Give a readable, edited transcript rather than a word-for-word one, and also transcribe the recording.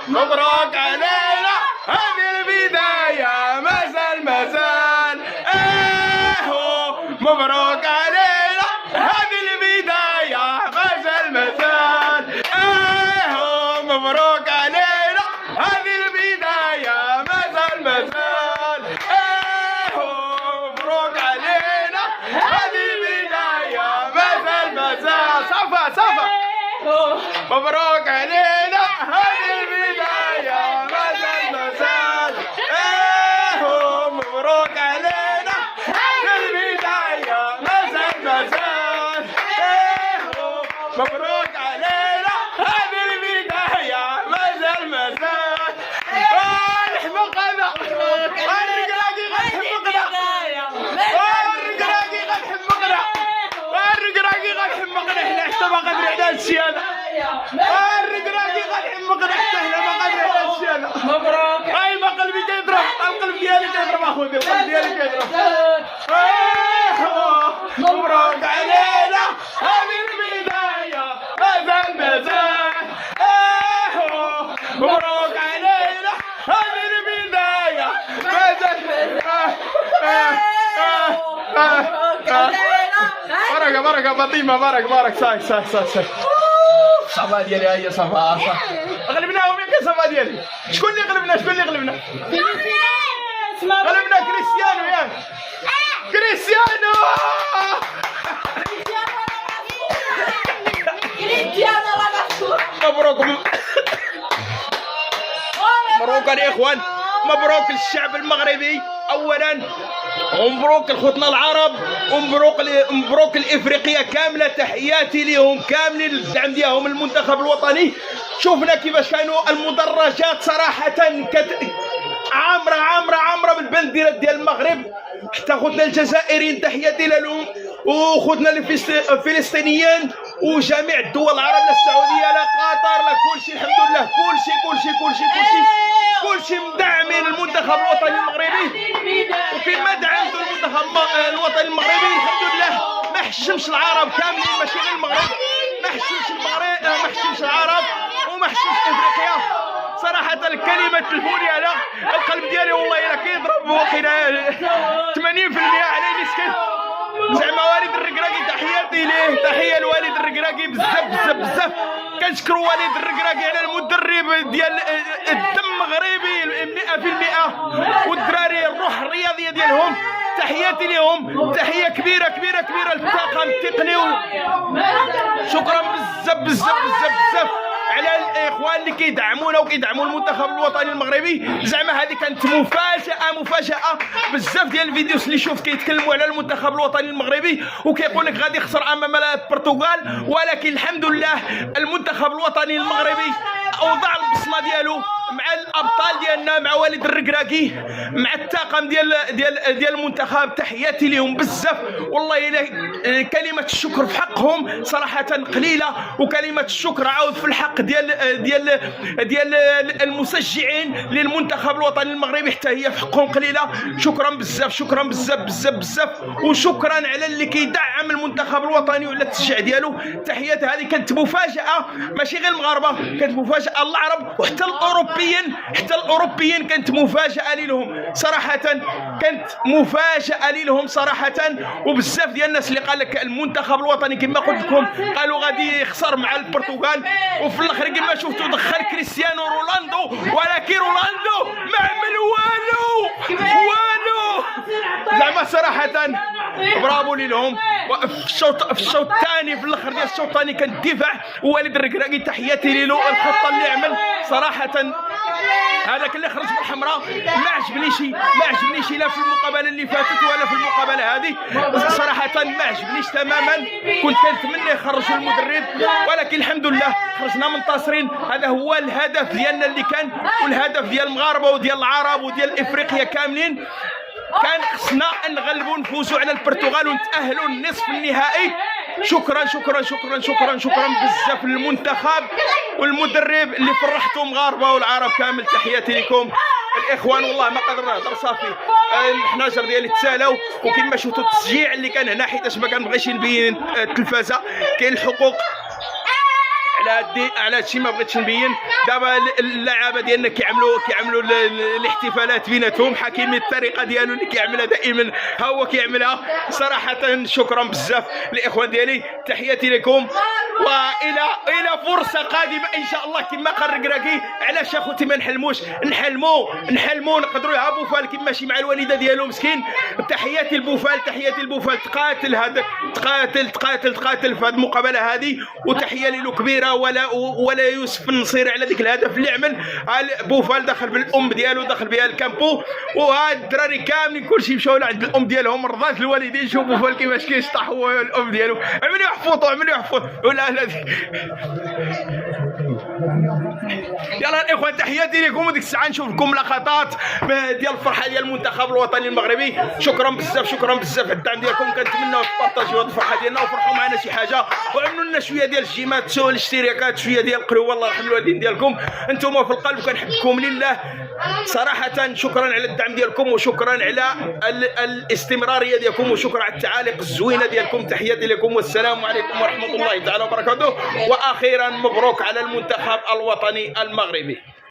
مبروك علينا هذه البداية مازال مبروك علينا هذه البداية مازال مبروك علينا هذه البداية مازال مبروك علينا هذه البداية مازال صفا مبروك علينا هذه البداية مازال مبروك علينا هذه البداية مازال مبروك علينا هذه البداية مازال الحمق هذا الرقراقي غتحمقنا حنا حتى ما قادرين على هادشي هذا الرقراقي غتحمقنا حتى حنا ما قادرين على هادشي هذا مبروك هاي ما قلبي كيضرب القلب ديالي كيضرب اخويا القلب ديالي كيضرب مبروك علينا هذه البداية مازال مبروك علينا هذه البداية مازال بركة فاطمة بارك صاي صافا ديالي هي صافا غلبناهم ياك صافا ديالي شكون اللي غلبنا غلبنا كريستيانو ياك كريستيانو مبروك الاخوان مبروك للشعب المغربي اولا ومبروك لخوتنا العرب ومبروك الافريقيا كامله تحياتي لهم كاملين للدعم ديالهم المنتخب الوطني شوفنا كيفاش كانوا المدرجات صراحه عامره بالبنديرات ديال المغرب حتى خوتنا الجزائريين تحياتي لهم وخوتنا الفلسطينيين وجميع الدول العربيه السعوديه لا قطر لا كلشي الحمد لله كلشي مدعمين المنتخب الوطني المغربي وكما دعمتوا المنتخب الوطني المغربي الحمد لله ما حشمش العرب كاملين ماشي غير المغرب ما حشمش العرب وما حشمش افريقيا صراحه الكلمه تلفوني على القلب ديالي والله الا كيضرب وقيلا 80% عليه مسكين زعما والد الركراكي تحياتي ليه تحيه لوالد الركراكي بزاف كنشكروا والد الركراكي على المدرب ديال الدم مغربي 100% والدراري الروح الرياضيه ديالهم تحياتي لهم تحيه كبيره للطاقم التقني شكرا بزاف على الاخوان اللي كيدعمونا وكيدعموا المنتخب الوطني المغربي زعما هذه كانت مفاجاه بزاف ديال الفيديوز اللي شفت كيتكلموا على المنتخب الوطني المغربي وكيقول لك غادي يخسر امام البرتغال ولكن الحمد لله المنتخب الوطني المغربي اوضع البصمه ديالو مع الابطال ديالنا مع والد الركراكي مع الطاقم ديال المنتخب تحياتي لهم بزاف والله الا كلمه الشكر في حقهم صراحه قليله وكلمه الشكر عاود في الحق ديال المشجعين للمنتخب الوطني المغربي حتى هي في حقهم قليله شكرا بزاف وشكرا على اللي كيدعم المنتخب الوطني وعلى التشجيع ديالو تحيات هذه كانت مفاجاه ماشي غير المغاربه كانت مفاجاه العرب وحتى الاوروبيين كانت مفاجاه لهم صراحه صراحه وبزاف ديال الناس اللي قال لك المنتخب الوطني كما قلت لكم قالوا غادي يخسر مع البرتغال وفي الاخر كما شفتوا دخل كريستيانو رونالدو ولكن رونالدو ما عمل والو زعما صراحه برافو لهم في الشوط الثاني في الاخر ديال الشوط الثاني كان الدفاع ووالد الركراكي تحياتي له الخطه اللي عمل صراحه هذاك اللي خرج بالحمراء ما عجبنيش لا في المقابله اللي فاتت ولا في المقابله هذه صراحه ما عجبنيش تماما كنت كنتمنى يخرجوا المدرب ولكن الحمد لله خرجنا منتصرين هذا هو الهدف ديالنا اللي كان والهدف ديال المغاربه وديال العرب وديال افريقيا كاملين كان خصنا نغلبوا نفوزوا على البرتغال ونتاهلوا للنصف النهائي شكرا بزاف للمنتخب والمدرب اللي فرحتوا مغاربه والعرب كامل تحياتي لكم الاخوان والله ما قدرنا نهضر صافي الحناجر ديالي تسالاو وكما شفتوا التشجيع اللي كان هنا حيتاش ما كنبغيش نبين التلفازه كاين الحقوق على هادشي ما بغيتش نبين. دابا اللعابه ديالنا كيعملوا الاحتفالات بيناتهم، حكيمي الطريقه ديالو اللي كيعملها دائما ها هو كيعملها. صراحه شكرا بزاف الاخوان ديالي، تحياتي لكم، والى فرصه قادمه ان شاء الله. كما قال الركراكي، علاش اخوتي ما نحلموا نقدروا يها بوفال كما ماشي مع الوالده ديالو مسكين. تحياتي البوفال تقاتل هذا تقاتل في هذه المقابله هذه، وتحيه له كبيره. ولا يوسف النصيري على ذيك الهدف اللي عمل. بوفال دخل بالام ديالو، دخل بها الكامبو، وهاد الدراري كاملين كلشي مشاو لعند الام ديالهم، رضات الوالدين. شوفوا بوفال كيفاش كيشطح هو الام ديالو، عملوا يحفظوا ولا يلا الاخوان تحياتي لكم، وديك الساعه نشوفكم لقطات ديال الفرحه ديال المنتخب الوطني المغربي. شكرا بزاف على الدعم ديالكم، كنتمناو تبارطاجيو هذه الفرحه ديالنا وفرحوا معنا شي حاجه، وعملوا لنا شويه ديال الجيمات، شويه الاشتراكات، شويه ديال القروه. الله يرحم الوالدين ديالكم، انتم في القلب، كنحبكم لله صراحه. شكرا على الدعم ديالكم، وشكرا على الاستمراريه ديالكم، وشكرا على التعاليق الزوينه ديالكم. تحياتي لكم، والسلام عليكم ورحمه الله تعالى وبركاته. واخيرا مبروك على المنتخب الوطني المغربي.